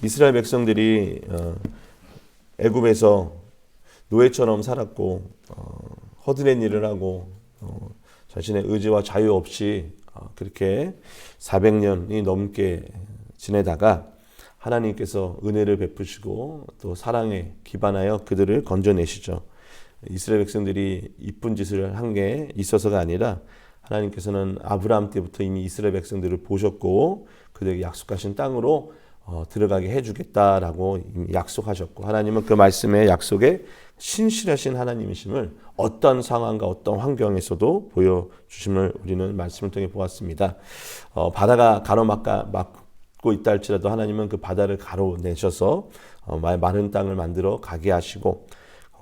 이스라엘 백성들이 애굽에서 노예처럼 살았고 허드렛 일을 하고 자신의 의지와 자유 없이 그렇게 400년이 넘게 지내다가 하나님께서 은혜를 베푸시고 또 사랑에 기반하여 그들을 건져내시죠. 이스라엘 백성들이 이쁜 짓을 한 게 있어서가 아니라 하나님께서는 아브라함 때부터 이미 이스라엘 백성들을 보셨고 그들에게 약속하신 땅으로 들어가게 해주겠다라고 이미 약속하셨고, 하나님은 그 말씀의 약속에 신실하신 하나님이심을 어떤 상황과 어떤 환경에서도 보여주심을 우리는 말씀을 통해 보았습니다. 바다가 가로막고 있다 할지라도 하나님은 그 바다를 가로내셔서 마른 땅을 만들어 가게 하시고,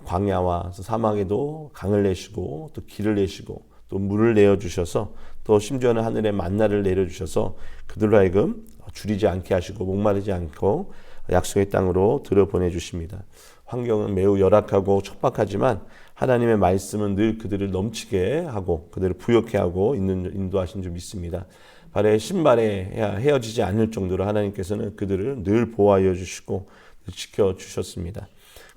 광야와 사막에도 강을 내시고 또 길을 내시고 또 물을 내어주셔서 또 심지어는 하늘에 만나를 내려주셔서 그들로 하여금 줄이지 않게 하시고 목마르지 않고 약속의 땅으로 들여보내주십니다. 환경은 매우 열악하고 척박하지만 하나님의 말씀은 늘 그들을 넘치게 하고 그들을 부욕해 하고 인도하신 줄 믿습니다. 발의 신발에 헤어지지 않을 정도로 하나님께서는 그들을 늘 보호하여 주시고 지켜주셨습니다.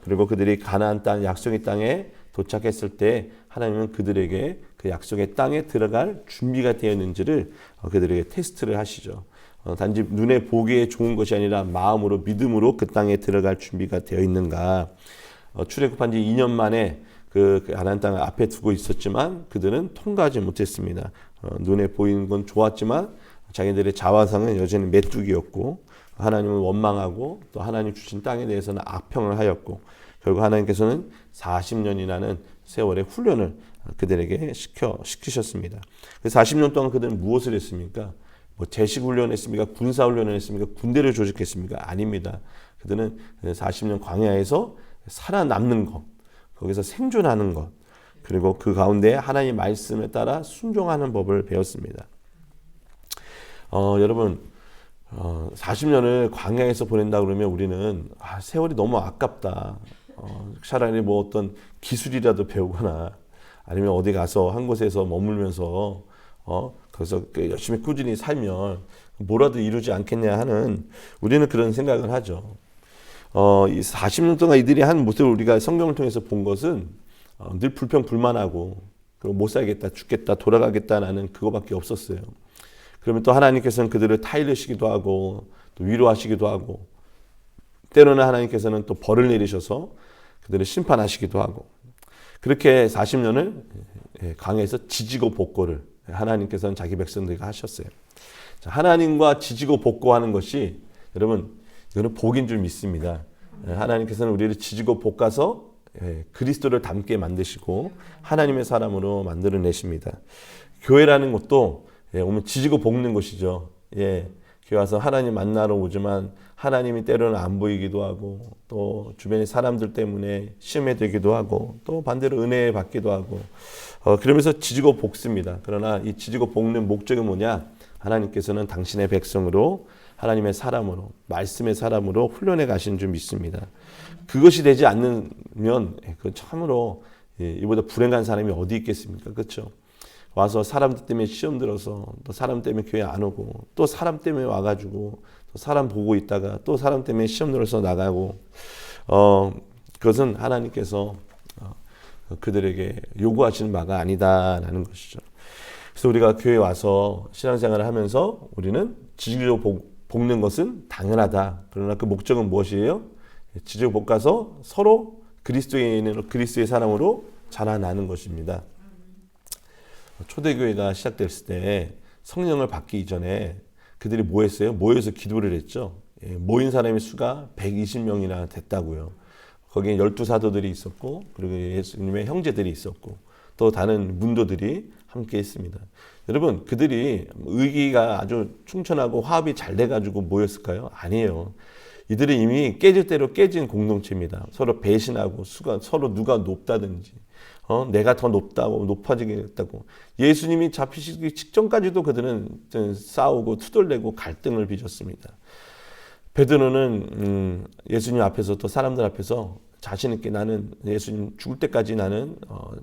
그리고 그들이 가나안 땅, 약속의 땅에 도착했을 때 하나님은 그들에게 그 약속의 땅에 들어갈 준비가 되어 있는지를 그들에게 테스트를 하시죠. 단지 눈에 보기에 좋은 것이 아니라 마음으로 믿음으로 그 땅에 들어갈 준비가 되어 있는가. 출애굽한 지 2년 만에 그 가나안 땅을 앞에 두고 있었지만 그들은 통과하지 못했습니다. 눈에 보이는 건 좋았지만 자기들의 자화상은 여전히 메뚜기였고, 하나님을 원망하고 또 하나님 주신 땅에 대해서는 악평을 하였고, 결국 하나님께서는 40년이라는 세월의 훈련을 그들에게 시키셨습니다. 그 40년 동안 그들은 무엇을 했습니까? 제식훈련을 했습니까? 군사훈련을 했습니까? 군대를 조직했습니까? 아닙니다. 그들은 40년 광야에서 살아남는 것, 거기서 생존하는 것, 그리고 그 가운데 하나님의 말씀에 따라 순종하는 법을 배웠습니다. 여러분, 40년을 광야에서 보낸다 그러면 우리는 세월이 너무 아깝다. 차라리 어떤 기술이라도 배우거나 아니면 어디 가서 한 곳에서 머물면서 거기서 열심히 꾸준히 살면 뭐라도 이루지 않겠냐 하는, 우리는 그런 생각을 하죠. 이 40년 동안 이들이 한 모습을 우리가 성경을 통해서 본 것은 늘 불평불만하고 그리고 못 살겠다, 죽겠다, 돌아가겠다라는 그거밖에 없었어요. 그러면 또 하나님께서는 그들을 타이르시기도 하고 또 위로하시기도 하고, 때로는 하나님께서는 또 벌을 내리셔서 그들을 심판하시기도 하고, 그렇게 40년을 강에서 지지고 볶고를 하나님께서는 자기 백성들에게 하셨어요. 하나님과 지지고 볶고 하는 것이, 여러분, 이거는 복인 줄 믿습니다. 하나님께서는 우리를 지지고 볶아서 그리스도를 닮게 만드시고 하나님의 사람으로 만들어내십니다. 교회라는 것도 오면 지지고 볶는 것이죠. 교회 와서 하나님 만나러 오지만 하나님이 때로는 안 보이기도 하고 또 주변의 사람들 때문에 시험에 들기도 하고 또 반대로 은혜 받기도 하고 그러면서 지지고 볶습니다. 그러나 이 지지고 볶는 목적이 뭐냐? 하나님께서는 당신의 백성으로, 하나님의 사람으로, 말씀의 사람으로 훈련해 가신 줄 믿습니다. 그것이 되지 않으면 그 참으로 이보다 불행한 사람이 어디 있겠습니까? 그렇죠? 와서 사람들 때문에 시험 들어서 또 사람 때문에 교회 안 오고 또 사람 때문에 와가지고 또 사람 보고 있다가 또 사람 때문에 시험 들어서 나가고, 그것은 하나님께서 그들에게 요구하시는 바가 아니다라는 것이죠. 그래서 우리가 교회 와서 신앙생활을 하면서 우리는 지지고 볶는 것은 당연하다. 그러나 그 목적은 무엇이에요? 지지고 볶아서 서로 그리스도의 사람으로 자라나는 것입니다. 초대교회가 시작됐을 때 성령을 받기 이전에 그들이 뭐 했어요? 모여서 기도를 했죠. 모인 사람의 수가 120명이나 됐다고요. 거기에 12사도들이 있었고 그리고 예수님의 형제들이 있었고 또 다른 문도들이 함께 했습니다. 여러분, 그들이 의기가 아주 충천하고 화합이 잘 돼가지고 모였을까요? 아니에요. 이들은 이미 깨질 대로 깨진 공동체입니다. 서로 배신하고 서로 누가 높다든지 내가 더 높아지겠다고, 예수님이 잡히시기 직전까지도 그들은 싸우고 투덜대고 갈등을 빚었습니다. 베드로는 예수님 앞에서 또 사람들 앞에서 자신 있게 나는 예수님 죽을 때까지 나는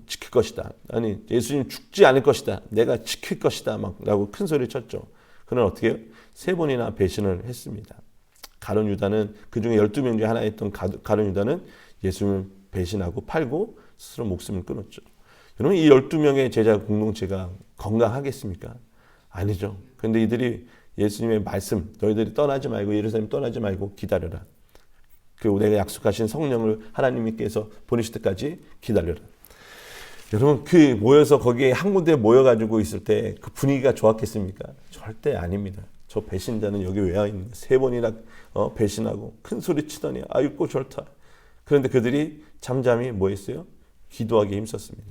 지킬 것이다. 아니 예수님 죽지 않을 것이다. 내가 지킬 것이다. 라고 큰 소리 쳤죠. 그는 어떻게 해요? 3번이나 배신을 했습니다. 가룟 유다는 그중에 12명 중에 하나였던 가룟 유다는 예수님을 배신하고 팔고 스스로 목숨을 끊었죠. 여러분 이 12명의 제자 공동체가 건강하겠습니까? 아니죠. 그런데 이들이 예수님의 말씀 너희들이 떠나지 말고 예루살렘 떠나지 말고 기다려라. 그리고 내가 약속하신 성령을 하나님께서 보내실 때까지 기다려라. 여러분 그 모여서 거기에 한 군데 모여가지고 있을 때 그 분위기가 좋았겠습니까? 절대 아닙니다. 저 배신자는 여기 왜 와 있는가? 3번이나 배신하고 큰 소리 치더니 아이고 좋다. 그런데 그들이 잠잠히 뭐 했어요? 기도하기에 힘썼습니다.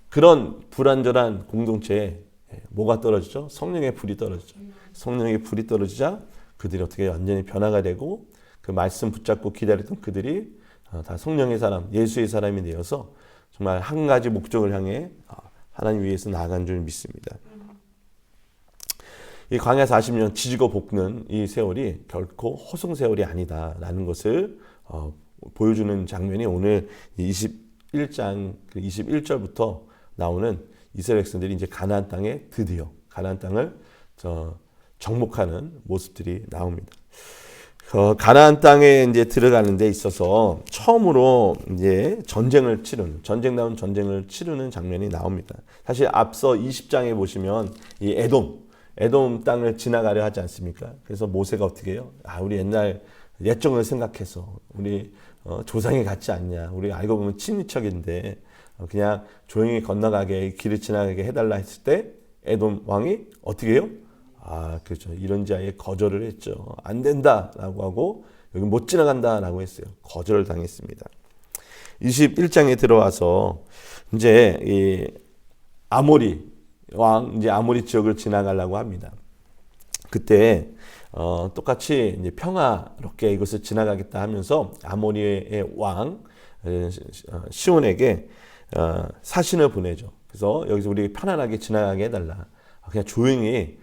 그런 불완전한 공동체에 뭐가 떨어지죠? 성령의 불이 떨어지죠. 성령의 불이 떨어지자 그들이 어떻게 완전히 변화가 되고 그 말씀 붙잡고 기다렸던 그들이 다 성령의 사람, 예수의 사람이 되어서 정말 한 가지 목적을 향해 하나님 위해서 나아간 줄 믿습니다. 이 광야 40년 지지고 볶는 이 세월이 결코 허송 세월이 아니다라는 것을 보여주는 장면이 오늘 21장 21절부터 나오는 이스라엘 백성들이 이제 가나안 땅에 드디어 가나안 땅을 정복하는 모습들이 나옵니다. 가나안 땅에 이제 들어가는 데 있어서 처음으로 이제 전쟁다운 전쟁을 치르는 장면이 나옵니다. 사실 앞서 20장에 보시면 이 에돔 땅을 지나가려 하지 않습니까? 그래서 모세가 어떻게 해요? 우리 옛날 옛정을 생각해서 우리 조상이 같지 않냐? 우리 알고 보면 친인척인데 그냥 조용히 건너가게 길을 지나가게 해달라 했을 때 에돔 왕이 어떻게 해요? 그렇죠. 이런 자에 거절을 했죠. 안 된다라고 하고 여기 못 지나간다라고 했어요. 거절을 당했습니다. 21장에 들어와서 이제 이 아모리 왕 이제 아모리 지역을 지나가려고 합니다. 그때 똑같이 이제 평화롭게 이것을 지나가겠다 하면서 아모리의 왕 시온에게 사신을 보내죠. 그래서 여기서 우리 편안하게 지나가게 해달라. 그냥 조용히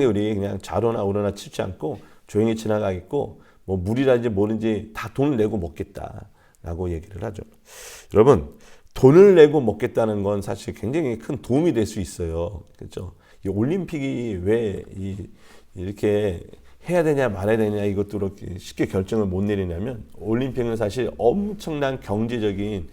우리 그냥 좌로나 우로나 치지 않고 조용히 지나가겠고 뭐 물이라든지 뭐든지 다 돈을 내고 먹겠다라고 얘기를 하죠. 여러분 돈을 내고 먹겠다는 건 사실 굉장히 큰 도움이 될 수 있어요. 그렇죠? 이 올림픽이 왜 이렇게 해야 되냐 말아야 되냐 이것도 그렇게 쉽게 결정을 못 내리냐면 올림픽은 사실 엄청난 경제적인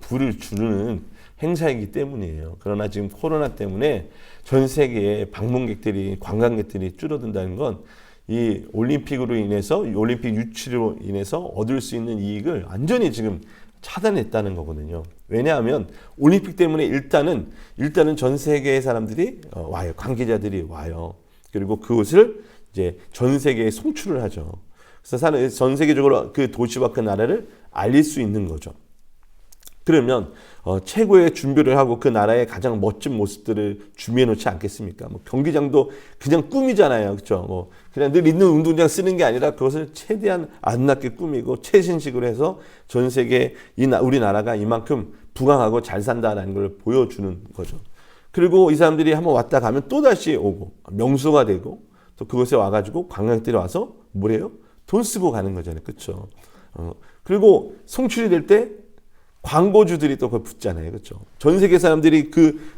부를 주는 행사이기 때문이에요. 그러나 지금 코로나 때문에 전 세계의 방문객들이 관광객들이 줄어든다는 건 이 올림픽으로 인해서 올림픽 유치로 인해서 얻을 수 있는 이익을 완전히 지금 차단했다는 거거든요. 왜냐하면 올림픽 때문에 일단은 전 세계의 사람들이 와요. 관계자들이 와요. 그리고 그것을 이제 전 세계에 송출을 하죠. 그래서 전 세계적으로 그 도시와 그 나라를 알릴 수 있는 거죠. 그러면 최고의 준비를 하고 그 나라의 가장 멋진 모습들을 준비해 놓지 않겠습니까? 뭐 경기장도 그냥 꿈이잖아요. 그렇죠? 뭐 그냥 늘 있는 운동장 쓰는 게 아니라 그것을 최대한 아름답게 꾸미고 최신식으로 해서 전 세계에 우리나라가 이만큼 부강하고 잘 산다라는 걸 보여주는 거죠. 그리고 이 사람들이 한번 왔다 가면 또다시 오고 명소가 되고 또 그곳에 와가지고 관광객들이 와서 뭐래요? 돈 쓰고 가는 거잖아요. 그렇죠? 그리고 송출이 될 때 광고주들이 또 그걸 붙잖아요. 그렇죠? 전 세계 사람들이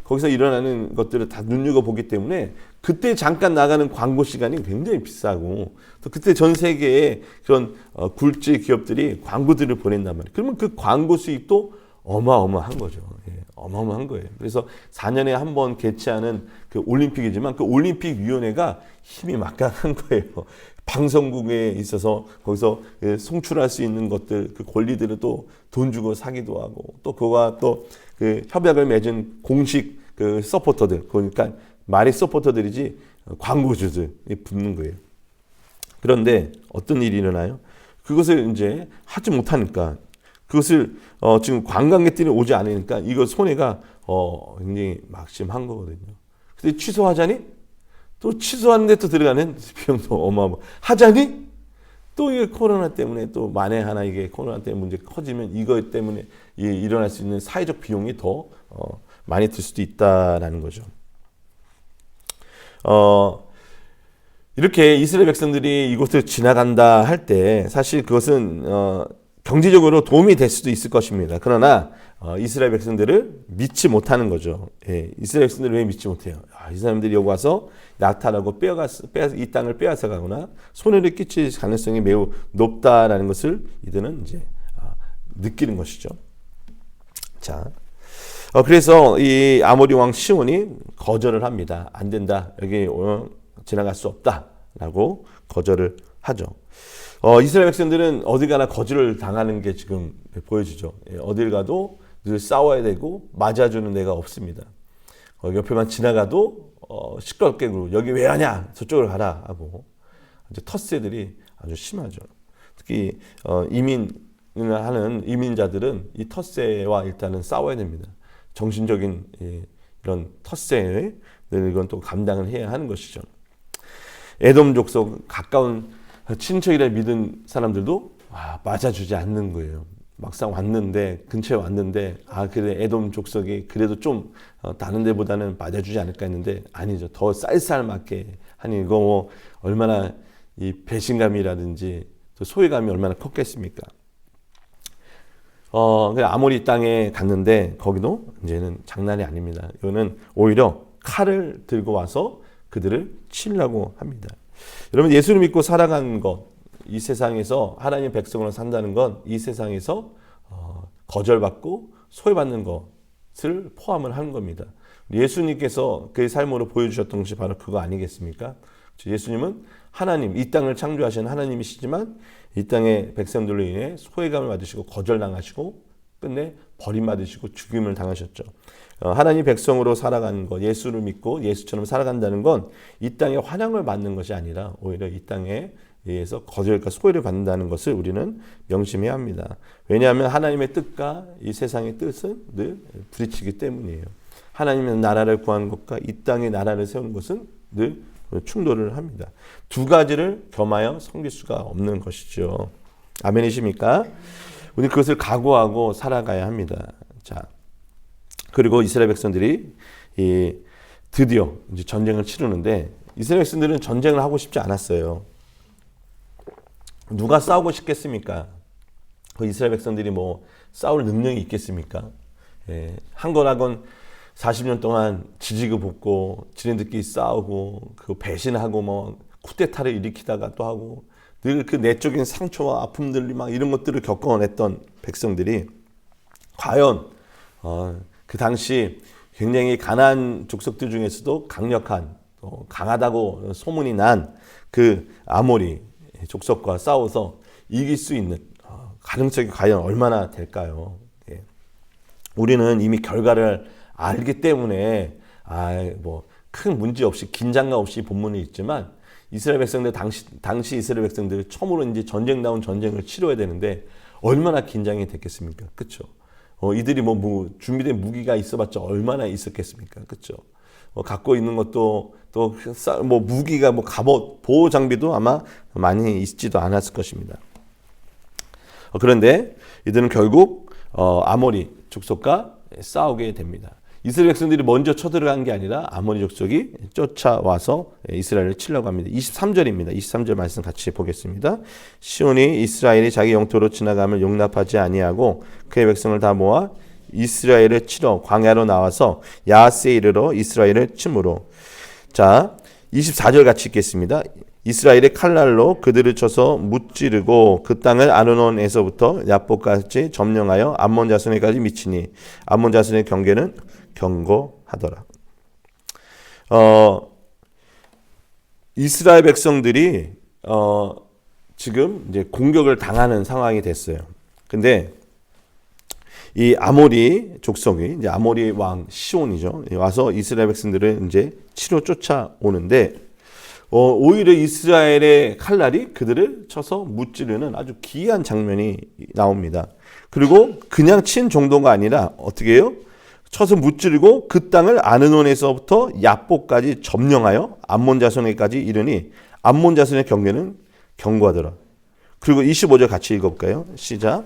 거기서 일어나는 것들을 다 눈여겨보기 때문에 그때 잠깐 나가는 광고 시간이 굉장히 비싸고 또 그때 전 세계의 그런 굴지 기업들이 광고들을 보낸단 말이에요. 그러면 그 광고 수익도 어마어마한 거죠. 어마어마한 거예요. 그래서 4년에 한 번 개최하는 그 올림픽이지만 그 올림픽 위원회가 힘이 막강한 거예요. 방송국에 있어서 거기서 송출할 수 있는 것들 그 권리들을 또 돈 주고 사기도 하고 또 그와 또 그 협약을 맺은 공식 그 서포터들 그러니까 말이 서포터들이지 광고주들이 붙는 거예요. 그런데 어떤 일이 일어나요? 그것을 이제 하지 못하니까 그것을 지금 관광객들이 오지 않으니까 이거 손해가 굉장히 막심한 거거든요. 근데 취소하자니 또 취소하는데 또 들어가는 비용도 어마어마. 하자니 또 이게 코로나 때문에 또 만에 하나 이게 코로나 때문에 문제 커지면 이것 때문에 일어날 수 있는 사회적 비용이 더 많이 들 수도 있다라는 거죠. 이렇게 이스라엘 백성들이 이곳을 지나간다 할 때 사실 그것은 경제적으로 도움이 될 수도 있을 것입니다. 그러나 이스라엘 백성들을 믿지 못하는 거죠. 예, 이스라엘 백성들을 왜 믿지 못해요? 이 사람들이 여기 와서 약탈하고 이 땅을 빼앗아 가거나 손해를 끼칠 가능성이 매우 높다라는 것을 이들은 이제 느끼는 것이죠. 자, 그래서 이 아모리 왕 시온이 거절을 합니다. 안 된다. 여기 지나갈 수 없다라고 거절을 하죠. 이스라엘 백성들은 어디 가나 거절을 당하는 게 지금 보여지죠. 어딜 가도 늘 싸워야 되고 맞아주는 데가 없습니다. 옆에만 지나가도 시끄럽게 그러고 여기 왜 하냐 저쪽으로 가라 하고 이제 텃세들이 아주 심하죠. 특히 이민을 하는 이민자들은 이 텃세와 일단은 싸워야 됩니다. 정신적인 이런 텃세에 이건 또 감당을 해야 하는 것이죠. 에돔 족속 가까운 친척이라 믿은 사람들도 맞아주지 않는 거예요. 막상 왔는데 근처에 왔는데 그래 에돔 족속이 그래도 좀 다른 데보다는 맞아주지 않을까 했는데 아니죠. 더 쌀쌀맞게 하니 이거 뭐 얼마나 이 배신감이라든지 또 소외감이 얼마나 컸겠습니까? 아모리 땅에 갔는데 거기도 이제는 장난이 아닙니다. 이거는 오히려 칼을 들고 와서 그들을 치려고 합니다. 여러분 예수를 믿고 살아가는 것, 이 세상에서 하나님의 백성으로 산다는 건 이 세상에서 거절받고 소외받는 것을 포함을 하는 겁니다. 예수님께서 그의 삶으로 보여주셨던 것이 바로 그거 아니겠습니까? 예수님은 하나님, 이 땅을 창조하신 하나님이시지만 이 땅의 백성들로 인해 소외감을 받으시고 거절당하시고 끝내 버림받으시고 죽임을 당하셨죠. 하나님 백성으로 살아가는 것, 예수를 믿고 예수처럼 살아간다는 건 이 땅에 환영을 받는 것이 아니라 오히려 이 땅에 의해서 거절과 소외를 받는다는 것을 우리는 명심해야 합니다. 왜냐하면 하나님의 뜻과 이 세상의 뜻은 늘 부딪히기 때문이에요. 하나님의 나라를 구하는 것과 이 땅의 나라를 세우는 것은 늘 충돌을 합니다. 두 가지를 겸하여 섬길 수가 없는 것이죠. 아멘이십니까? 우리 그것을 각오하고 살아가야 합니다. 자, 그리고 이스라엘 백성들이 드디어 이제 전쟁을 치르는데 이스라엘 백성들은 전쟁을 하고 싶지 않았어요. 누가 싸우고 싶겠습니까? 그 이스라엘 백성들이 뭐 싸울 능력이 있겠습니까? 한 건 하건 40년 동안 지지고 볶고 지네들끼리 싸우고 그 배신하고 뭐 쿠데타를 일으키다가 또 하고 늘 그 내적인 상처와 아픔들 막 이런 것들을 겪어냈던 백성들이 과연 그 당시 굉장히 가나안 족속들 중에서도 강력한 강하다고 소문이 난 그 아모리 족속과 싸워서 이길 수 있는 가능성이 과연 얼마나 될까요? 우리는 이미 결과를 알기 때문에 뭐 큰 문제 없이 긴장감 없이 본문이 있지만 이스라엘 백성들 당시 이스라엘 백성들 처음으로 이제 전쟁다운 전쟁을 치러야 되는데 얼마나 긴장이 됐겠습니까? 그렇죠? 이들이 뭐 준비된 무기가 있어봤자 얼마나 있었겠습니까? 그렇죠? 갖고 있는 것도 또 뭐 무기가 뭐 갑옷 보호 장비도 아마 많이 있지도 않았을 것입니다. 그런데 이들은 결국 아모리 족속과 싸우게 됩니다. 이스라엘 백성들이 먼저 쳐들어간 게 아니라 아모리 족속이 쫓아와서 이스라엘을 치려고 합니다. 23절입니다. 23절 말씀 같이 보겠습니다. 시온이 이스라엘이 자기 영토로 지나감을 용납하지 아니하고 그의 백성을 다 모아 이스라엘을 치러 광야로 나와서 야하스에 이르러 이스라엘을 치므로. 자, 24절 같이 읽겠습니다. 이스라엘의 칼날로 그들을 쳐서 무찌르고 그 땅을 아르논에서부터 야복까지 점령하여 암몬 자손에까지 미치니 암몬 자손의 경계는 견고하더라. 이스라엘 백성들이 지금 이제 공격을 당하는 상황이 됐어요. 근데 이 아모리 족속이 이제 아모리 왕 시온이죠. 와서 이스라엘 백성들을 이제 치러 쫓아오는데 오히려 이스라엘의 칼날이 그들을 쳐서 무찌르는 아주 기이한 장면이 나옵니다. 그리고 그냥 친 정도가 아니라 어떻게 해요? 쳐서 무찌르고 그 땅을 아르논에서부터 야복까지 점령하여 암몬 자손에까지 이르니 암몬 자손의 경계는 견고하더라. 그리고 25절 같이 읽어볼까요? 시작.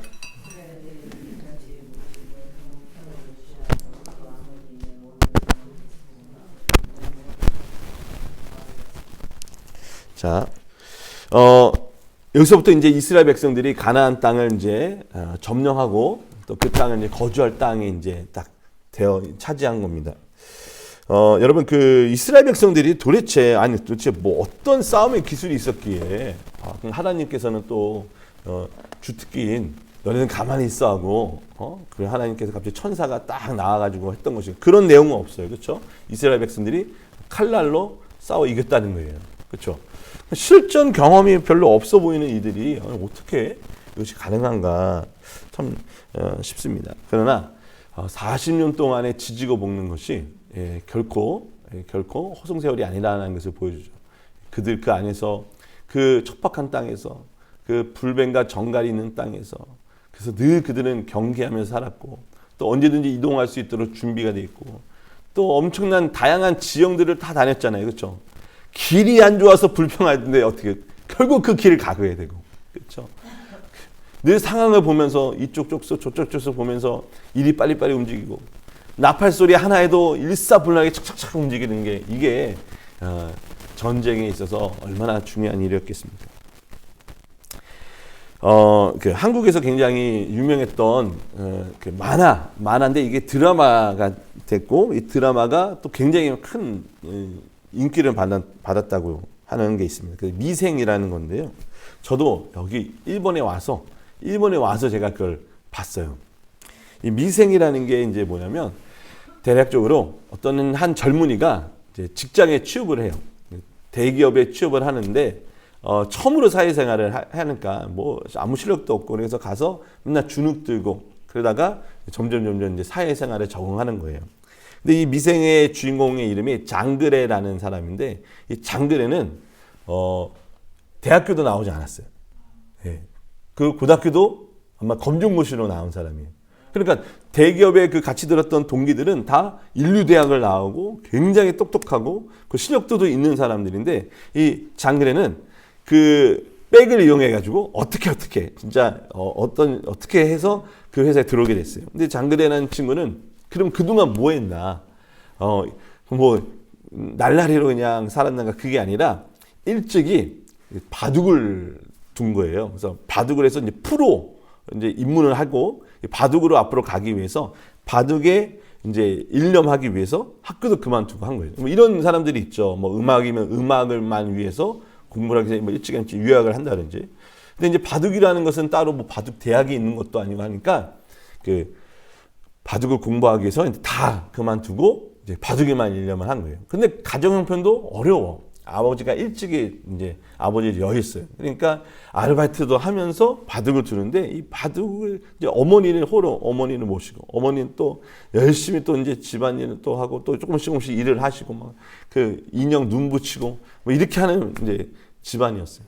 자, 여기서부터 이제 이스라엘 백성들이 가나안 땅을 이제 점령하고 또 그 땅을 이제 거주할 땅이 이제 딱 되어 차지한 겁니다. 여러분 그 이스라엘 백성들이 도대체 뭐 어떤 싸움의 기술이 있었기에 하나님께서는 또 주특기인 너네는 가만히 있어 하고 그 하나님께서 갑자기 천사가 딱 나와가지고 했던 것이 그런 내용은 없어요. 그렇죠? 이스라엘 백성들이 칼날로 싸워 이겼다는 거예요. 그렇죠? 실전 경험이 별로 없어 보이는 이들이 어떻게 이것이 가능한가 참 싶습니다. 그러나 40년 동안의 지지고 볶는 것이 결코 허송세월이 아니라는 것을 보여주죠. 그들 그 안에서 그 척박한 땅에서 그 불뱀과 정갈이 있는 땅에서 그래서 늘 그들은 경계하면서 살았고 또 언제든지 이동할 수 있도록 준비가 돼 있고 또 엄청난 다양한 지형들을 다 다녔잖아요. 그렇죠? 길이 안 좋아서 불평하는데 어떻게 결국 그 길을 가야 되고 그렇죠? 늘 상황을 보면서 이쪽 쪽서 저쪽 쪽서 보면서 일이 빨리빨리 움직이고 나팔 소리 하나에도 일사불란하게 착착착 움직이는 게 이게 전쟁에 있어서 얼마나 중요한 일이었겠습니까? 그 한국에서 굉장히 유명했던 그 만화인데 이게 드라마가 됐고 이 드라마가 또 굉장히 큰 인기를 받았다고 하는 게 있습니다. 그 미생이라는 건데요. 저도 여기 일본에 와서 제가 그걸 봤어요. 이 미생이라는 게 이제 뭐냐면 대략적으로 어떤 한 젊은이가 이제 직장에 취업을 해요. 대기업에 취업을 하는데 처음으로 사회생활을 하니까 뭐 아무 실력도 없고 그래서 가서 맨날 주눅 들고 그러다가 점점 이제 사회생활에 적응하는 거예요. 근데 이 미생의 주인공의 이름이 장그레라는 사람인데 이 장그레는 대학교도 나오지 않았어요. 예. 그 고등학교도 아마 검정고시로 나온 사람이에요. 그러니까 대기업에 그 같이 들었던 동기들은 다 인류대학을 나오고 굉장히 똑똑하고 그 실력도도 있는 사람들인데 이 장그레는 그 백을 이용해 가지고 어떻게 진짜 어떻게 해서 그 회사에 들어오게 됐어요. 근데 장그레라는 친구는 그럼 그동안 뭐 했나? 뭐 날라리로 그냥 살았는가 그게 아니라 일찍이 바둑을 둔 거예요. 그래서 바둑을 해서 이제 프로 이제 입문을 하고 바둑으로 앞으로 가기 위해서 바둑에 이제 일념하기 위해서 학교도 그만두고 한 거예요. 뭐 이런 사람들이 있죠. 뭐 음악이면 음악을만 위해서 공부를 하기 위해서 뭐 일찍 유학을 한다든지. 근데 이제 바둑이라는 것은 따로 뭐 바둑 대학이 있는 것도 아니고 하니까 그 바둑을 공부하기 위해서 다 그만두고 이제 바둑에만 일념을 한 거예요. 근데 가정 형편도 어려워. 아버지가 일찍이 이제 아버지를 여했어요. 그러니까 아르바이트도 하면서 바둑을 두는데 이 바둑을 이제 어머니를 모시고 어머니는 또 열심히 또 이제 집안일을 또 하고 또 조금씩 일을 하시고 막 그 인형 눈 붙이고 뭐 이렇게 하는 이제 집안이었어요.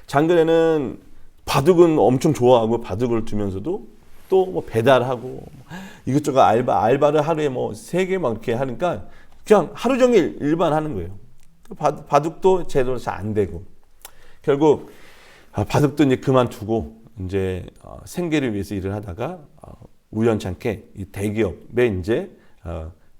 장그레는 바둑은 엄청 좋아하고 바둑을 두면서도 또 뭐 배달하고 이것저것 알바를 하루에 뭐 3개 막 이렇게 하니까 그냥 하루 종일 일만 하는 거예요. 바둑도 제대로 잘 안 되고 결국 바둑도 이제 그만두고 이제 생계를 위해서 일을 하다가 우연찮게 이 대기업에 이제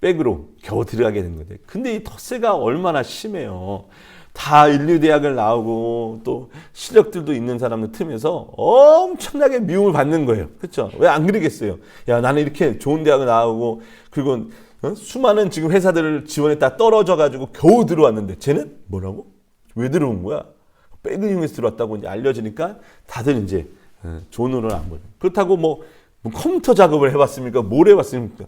백으로 겨우 들어가게 된 거예요. 근데 이 텃세가 얼마나 심해요. 다 인류대학을 나오고 또 실력들도 있는 사람들 틈에서 엄청나게 미움을 받는 거예요. 그렇죠? 왜 안 그러겠어요? 야, 나는 이렇게 좋은 대학을 나오고 그리고 수많은 지금 회사들을 지원했다 떨어져가지고 겨우 들어왔는데 쟤는 뭐라고? 왜 들어온 거야? 백을 이용해서 들어왔다고 이제 알려지니까 다들 이제 존으로는 안 보여요. 그렇다고 뭐 컴퓨터 작업을 해봤습니까? 뭘 해봤습니까?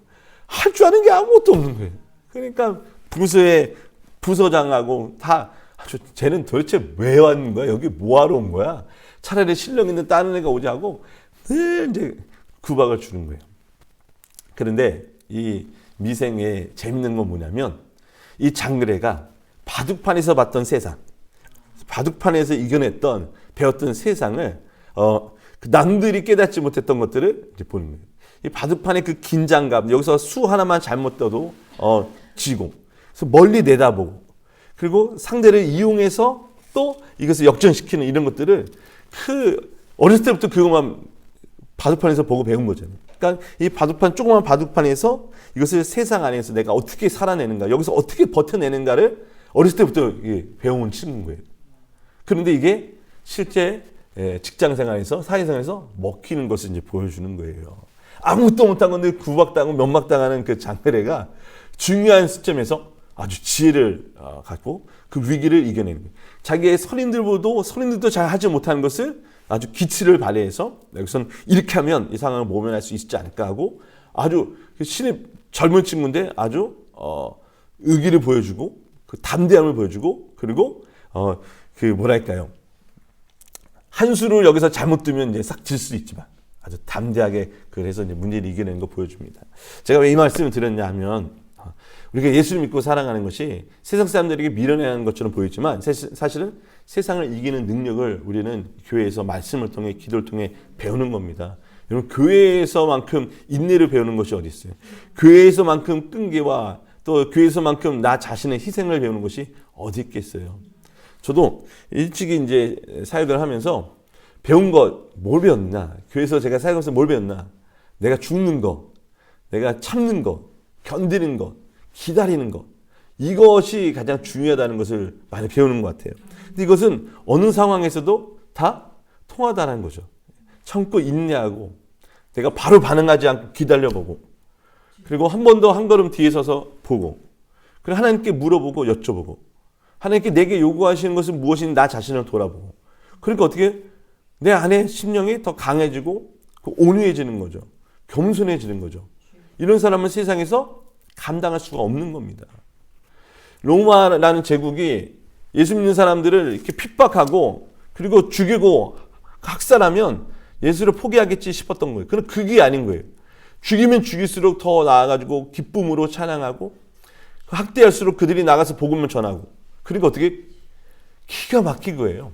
할 줄 아는 게 아무것도 없는 거예요. 그러니까 부서의 부서장하고 다 쟤는 도대체 왜 왔는 거야? 여기 뭐하러 온 거야? 차라리 실력 있는 다른 애가 오지 하고 늘 이제 구박을 주는 거예요. 그런데 이 미생의 재밌는 건 뭐냐면 이 장그레가 바둑판에서 봤던 세상, 바둑판에서 이겨냈던 배웠던 세상을 남들이 깨닫지 못했던 것들을 이제 보는 거예요. 이 바둑판의 그 긴장감, 여기서 수 하나만 잘못 떠도 지고, 그래서 멀리 내다보고, 그리고 상대를 이용해서 또 이것을 역전시키는 이런 것들을 어렸을 때부터 그것만 바둑판에서 보고 배운 거잖아요. 그러니까 이 바둑판, 조그만 바둑판에서 이것을 세상 안에서 내가 어떻게 살아내는가, 여기서 어떻게 버텨내는가를 어렸을 때부터 배워온 친구인 거예요. 그런데 이게 실제 직장 생활에서 사회생활에서 먹히는 것을 이제 보여주는 거예요. 아무것도 못한 건데 구박당하고 면박당하는 그 장그래가 중요한 시점에서 아주 지혜를 갖고 그 위기를 이겨내는 거예요. 자기의 선인들도 잘 하지 못하는 것을 아주 기치를 발휘해서 여기서는 이렇게 하면 이 상황을 모면할 수 있지 않을까 하고 아주 신입 젊은 친구인데 아주 의기를 보여주고 그 담대함을 보여주고 그리고 그 뭐랄까요, 한 수를 여기서 잘못 두면 이제 싹 질 수 있지만 아주 담대하게 그래서 이제 문제를 이겨내는 거 보여줍니다. 제가 왜 이 말씀을 드렸냐 하면 우리가 예수를 믿고 살아가는 것이 세상 사람들에게 밀어내는 것처럼 보이지만 사실은 세상을 이기는 능력을 우리는 교회에서 말씀을 통해 기도를 통해 배우는 겁니다. 여러분, 교회에서만큼 인내를 배우는 것이 어디 있어요? 교회에서만큼 끈기와 또 교회에서만큼 나 자신의 희생을 배우는 것이 어디 있겠어요? 저도 일찍이 이제 사역을 하면서 배운 것 뭘 배웠나? 교회에서 제가 사역하면서 뭘 배웠나? 내가 죽는 거, 내가 참는 거, 견디는 것, 기다리는 것, 이것이 가장 중요하다는 것을 많이 배우는 것 같아요. 근데 이것은 어느 상황에서도 다 통하다는 거죠. 참고 인내하고 내가 바로 반응하지 않고 기다려보고 그리고 한 번 더 한 걸음 뒤에 서서 보고 그리고 하나님께 물어보고 여쭤보고 하나님께 내게 요구하시는 것은 무엇인지 나 자신을 돌아보고 그러니까 어떻게 내 안에 심령이 더 강해지고 온유해지는 거죠. 겸손해지는 거죠. 이런 사람은 세상에서 감당할 수가 없는 겁니다. 로마라는 제국이 예수 믿는 사람들을 이렇게 핍박하고 그리고 죽이고 학살하면 예수를 포기하겠지 싶었던 거예요. 그런데 그게 아닌 거예요. 죽이면 죽일수록 더 나아가지고 기쁨으로 찬양하고 학대할수록 그들이 나가서 복음을 전하고 그리고 어떻게 기가 막힌 거예요.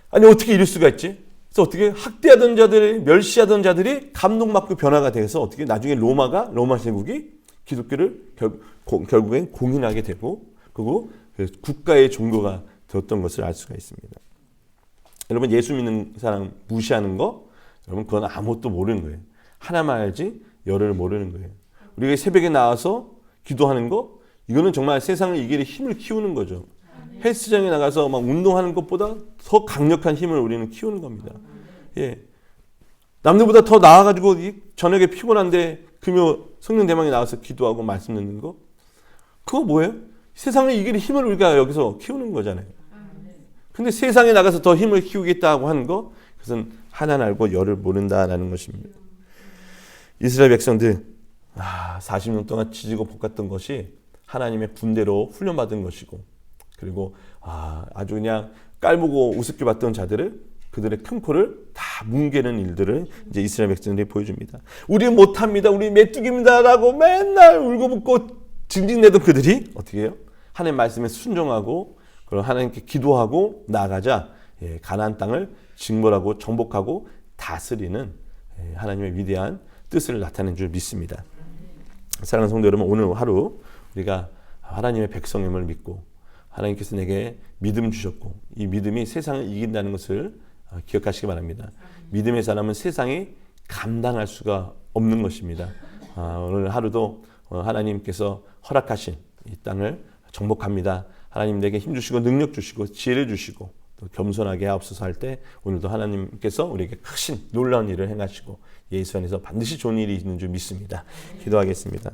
아니 어떻게 이럴 수가 있지? 그래서 어떻게 학대하던 자들, 멸시하던 자들이 감동받고 변화가 돼서 어떻게 나중에 로마 제국이 기독교를 결국엔 공인하게 되고 그리고 국가의 종교가 되었던 것을 알 수가 있습니다. 여러분, 예수 믿는 사람 무시하는 거, 여러분 그건 아무것도 모르는 거예요. 하나만 알지 열을 모르는 거예요. 우리가 새벽에 나와서 기도하는 거, 이거는 정말 세상을 이길 힘을 키우는 거죠. 헬스장에 나가서 막 운동하는 것보다 더 강력한 힘을 우리는 키우는 겁니다. 예, 남들보다 더 나아가지고 저녁에 피곤한데 금요 성령 대망에 나와서 기도하고 말씀 듣는 거, 그거 뭐예요? 세상을 이길 힘을 우리가 여기서 키우는 거잖아요. 근데 세상에 나가서 더 힘을 키우겠다고 하는 거, 그것은 하나는 알고 열을 모른다라는 것입니다. 이스라엘 백성들 40년 동안 지지고 볶았던 것이 하나님의 군대로 훈련받은 것이고, 그리고 아주 그냥 깔보고 우습게 봤던 자들을, 그들의 큰 코를 다 뭉개는 일들을 이제 이스라엘 백성들이 보여줍니다. 우리 못합니다, 우리 메뚜기입니다라고 맨날 울고붓고 징징대던 그들이 어떻게 해요? 하나님 말씀에 순종하고 그리고 하나님께 기도하고 나아가자 가나안 땅을 징벌하고 정복하고 다스리는 하나님의 위대한 뜻을 나타낸 줄 믿습니다. 사랑하는 성도 여러분, 오늘 하루 우리가 하나님의 백성임을 믿고 하나님께서 내게 믿음 주셨고 이 믿음이 세상을 이긴다는 것을 기억하시기 바랍니다. 믿음의 사람은 세상이 감당할 수가 없는 것입니다. 오늘 하루도 하나님께서 허락하신 이 땅을 정복합니다. 하나님 내게 힘 주시고 능력 주시고 지혜를 주시고 또 겸손하게 하옵소서 할 때 오늘도 하나님께서 우리에게 크신 놀라운 일을 행하시고 예수 안에서 반드시 좋은 일이 있는 줄 믿습니다. 기도하겠습니다.